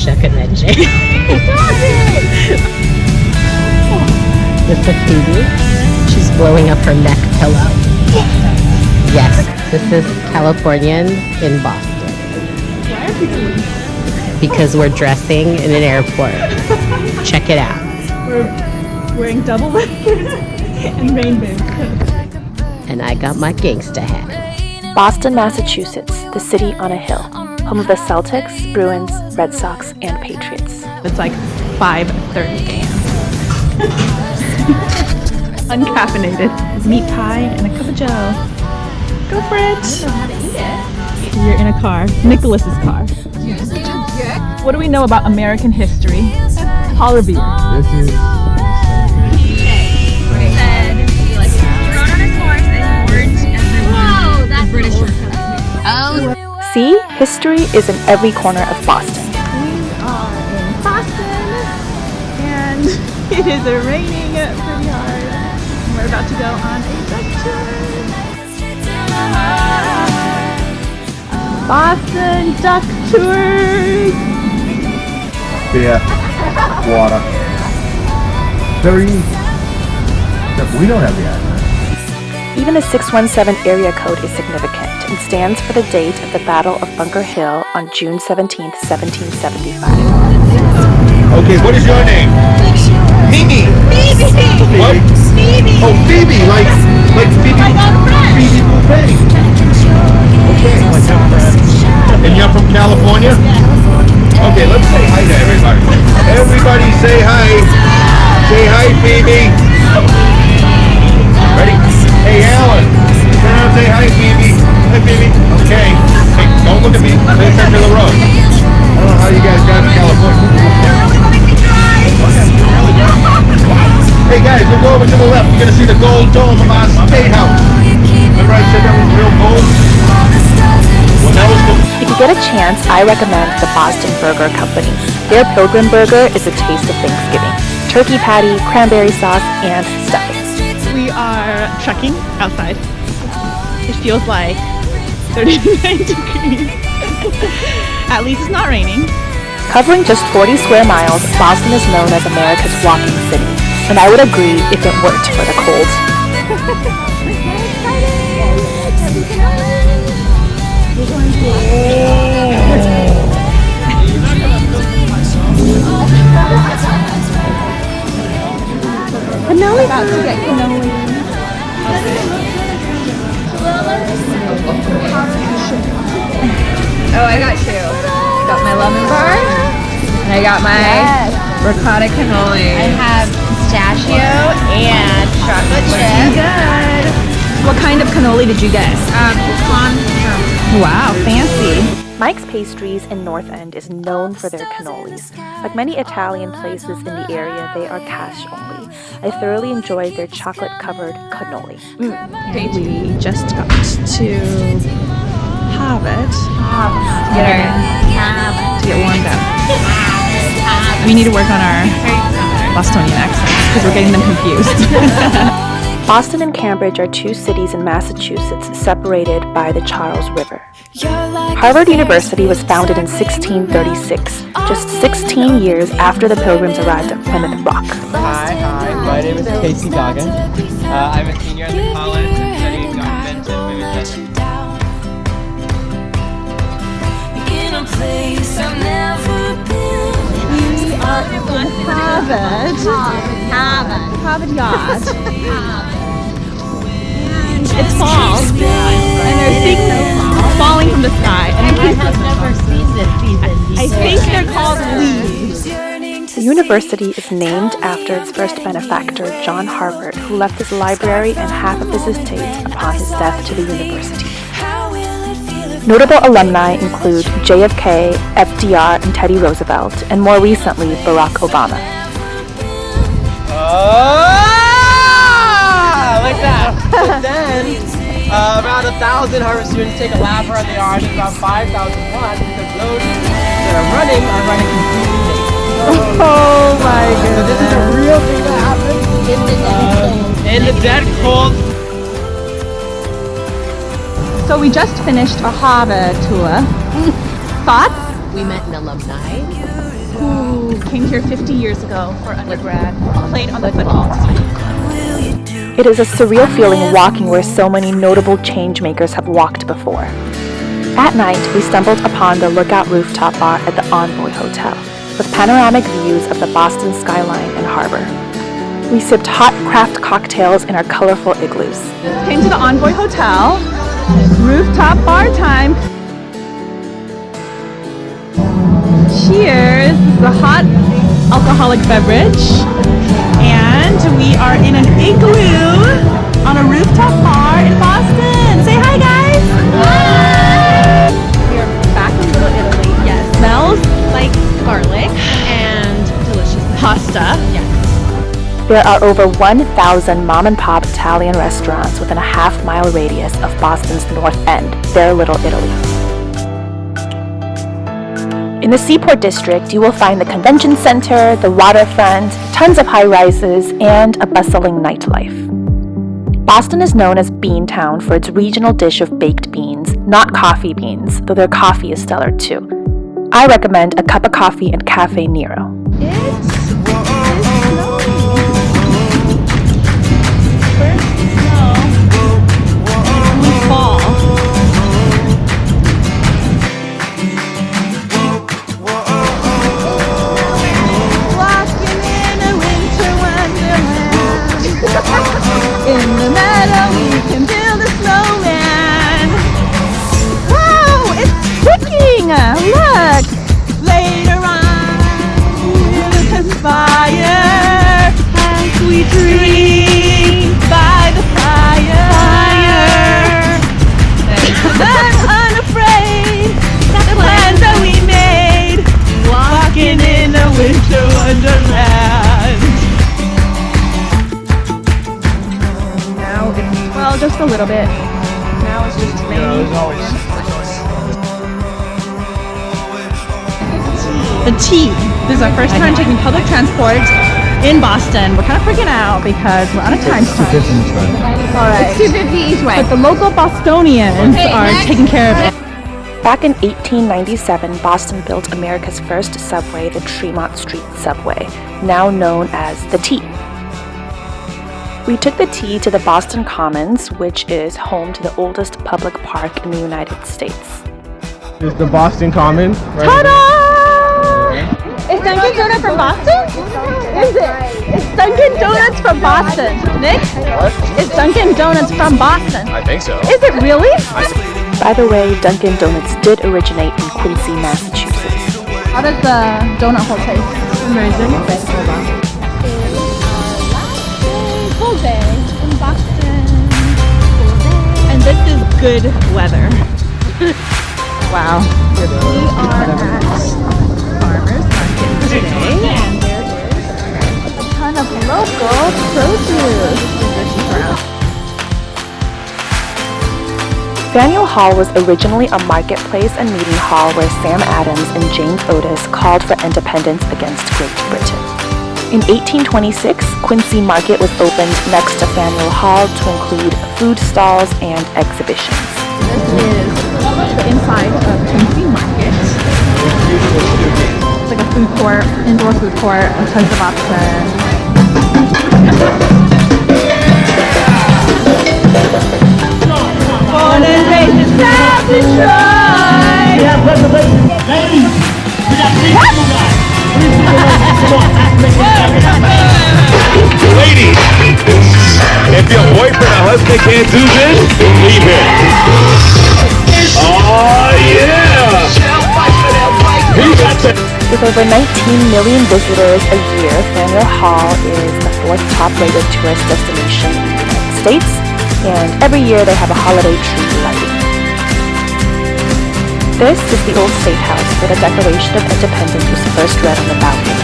wish I could mention. This is Phoebe. She's blowing up her neck pillow. Yes, this is Californians in Boston. Why are people Because we're dressing in an airport. Check it out. We're wearing double layers and rain boots. And I got my gangsta hat. Boston, Massachusetts, the city on a hill, home of the Celtics, Bruins, Red Sox, and Patriots. It's like 5:30 a.m. Uncaffeinated. Meat pie and a cup of joe. Go for it. I don't know how to eat it. You're in a car. Nicholas's car. What do we know about American history? Paul Revere. This is See, history is in every corner of Boston. We are in Boston, and it is raining pretty hard. We're about to go on a duck tour. Boston duck tours. beer, water. Very. We don't have the accent. Even the 617 area code is significant and stands for the date of the Battle of Bunker Hill on June 17, 1775. Okay, what is your name? Phoebe. Phoebe! What? Phoebe! Oh, Phoebe, like Phoebe. I got a friend. Phoebe Buffet. Okay, like your friend. And you're from California? Okay, let's say hi to everybody. Everybody say hi. Say hi, Phoebe. Ready? Hey, Alan. Turn around and say hi, Phoebe. Hi, Phoebe. Okay. Hey, don't look at me. Pay attention to the road. I don't know how you guys got to California. Hey guys, we'll go over to the left. You're gonna see the gold dome of our state house. Remember I said that was real gold? Well, that was the... If you get a chance, I recommend the Boston Burger Company. Their Pilgrim Burger is a taste of Thanksgiving. Turkey patty, cranberry sauce, and stuffing. We are trekking outside. It feels like 39 degrees. At least it's not raining. Covering just 40 square miles, Boston is known as America's walking city. And I would agree if it weren't for the cold. Cannoli. About to get cannoli. Oh, I got two. Got my lemon bar, and I got my ricotta cannoli. I have pistachio and chocolate chip. Good. What kind of cannoli did you get? Pecan. Wow, fancy. Mike's Pastries in North End is known for their cannolis. Like many Italian places in the area, they are cash only. I thoroughly enjoyed their chocolate-covered cannoli. We just got to have it. Get To get warmed up. We need to work on our Bostonian accents because we're getting them confused. Boston and Cambridge are two cities in Massachusetts separated by the Charles River. Harvard University was founded in 1636, just 16 years after the Pilgrims arrived at Plymouth Rock. Hi, my name is Casey Goggin. I'm a senior at the college and studying government and women's studies. We are in Harvard Yard. It's fall, and there's big snow falling from the sky. And I think they're called leaves. The university is named after its first benefactor, John Harvard, who left his library and half of his estate upon his death to the university. Notable alumni include JFK, FDR, and Teddy Roosevelt, and more recently, Barack Obama. Like that. And then, around 1,000 Harvard students take a lap around the yard, and about 5,000 watts because those that are running completely naked. Oh my So this is a real thing that happens in the dead cold. So we just finished a Harvard tour. Thoughts? We met an alumni. who came here 50 years ago for undergrad, played on the football team. It is a surreal feeling walking where so many notable change makers have walked before. At night, we stumbled upon the Lookout rooftop bar at the Envoy Hotel, with panoramic views of the Boston skyline and harbor. We sipped hot craft cocktails in our colorful igloos. Came to the Envoy Hotel, rooftop bar time. Cheers! This is a hot alcoholic beverage, and we are in an igloo on a rooftop bar in Boston. Say hi, guys! Hi! We are back in Little Italy. Yes, smells like garlic and delicious pasta. Yes. There are over 1,000 mom-and-pop Italian restaurants within a half-mile radius of Boston's North End, their Little Italy. In the Seaport District, you will find the convention center, the waterfront, tons of high-rises, and a bustling nightlife. Boston is known as Beantown for its regional dish of baked beans, not coffee beans, though their coffee is stellar too. I recommend a Cuppa Coffee and Cafe Nero. In the meadow we can build a snowman. Wow, it's ticking! Look! Later on we'll conspire as we dream by the fire. I'm unafraid the plans that we made, walking in a winter wonderland. Well, just a little bit. Now it's just raining. The T. This is our first time taking public transport in Boston. We're kind of freaking out because we're on a time crunch. All right. It's $2.50 each way. But the local Bostonians are taking care of it. Back in 1897, Boston built America's first subway, the Tremont Street subway, now known as the T. We took the T to the Boston Commons, which is home to the oldest public park in the United States. It's the Boston Commons. Right? Ta-da! Is Dunkin' Donuts from Boston? Is it? Is Dunkin' Donuts from Boston? Nick? Is Dunkin' Donuts from Boston? I think so. Is it really? By the way, Dunkin' Donuts did originate in Quincy, Massachusetts. How does the donut hole taste? Amazing. Full day in Boston. And this is good weather. Wow. We are at Farmers Market today, and there is a ton of local produce. Faneuil Hall was originally a marketplace and meeting hall where Sam Adams and James Otis called for independence against Great Britain. In 1826, Quincy Market was opened next to Faneuil Hall to include food stalls and exhibitions. This is the inside of Quincy Market. It's like a food court, indoor food court, with tons of options. Born and raised in South Detroit. We have reservations. Ladies, we got three people guys. Ladies, if your boyfriend or husband can't do this, leave him. Oh yeah! He got to. With over 19 million visitors a year, Faneuil Hall is the fourth top-rated tourist destination in the United States, and every year they have a holiday tree lighting. This is the old State House where the Declaration of Independence was first read on the balcony.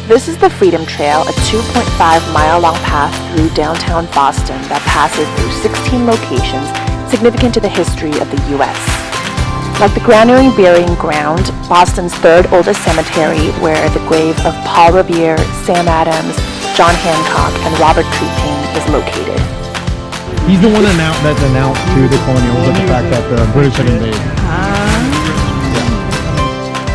This is the Freedom Trail, a 2.5-mile-long path through downtown Boston that passes through 16 locations significant to the history of the U.S. Like the Granary Burying Ground, Boston's third oldest cemetery, where the grave of Paul Revere, Sam Adams, John Hancock, and Robert Treat is located. He's the one that's announced to the colonials the fact that the British had invaded.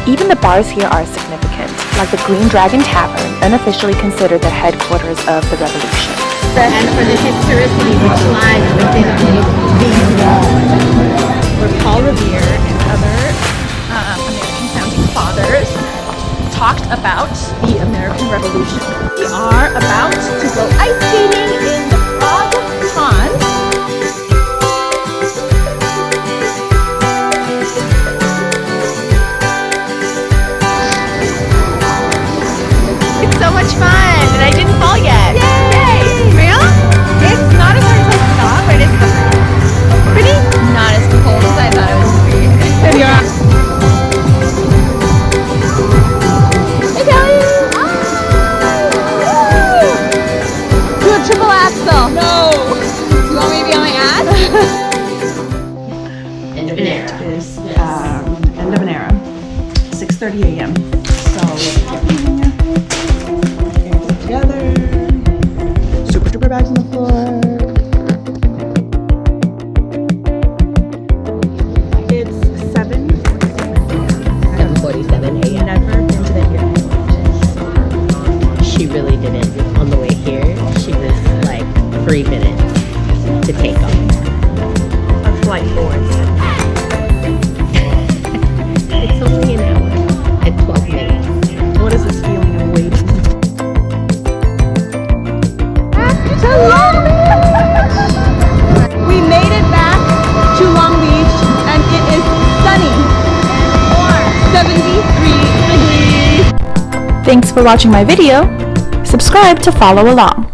Even the bars here are significant, like the Green Dragon Tavern, unofficially considered the headquarters of the Revolution. And for the historicity which lies within these walls, where Paul Revere and other American founding fathers talked about the American Revolution. We are about to go ice skating in the Frog Pond. It's so much fun, and I didn't fall yet. Yay! Real? It's not as hard as I thought, but it's pretty not as cold as I thought it was going to be. Hey, Kelly! Do a triple axel. No! You want me to be on my ass? End of an era. Is end of an era. 6:30 a.m. So let's get together. Super duper bags on the floor. It's 7:47 a.m. Never been to the airport. She really didn't. On the way here, she was like 3 minutes to take off. A flight board. It's only an hour and 12 minutes. What is this feeling of waiting? We made it back to Long Beach and it is sunny and warm. 73 degrees. Thanks for watching my video. Subscribe to follow along.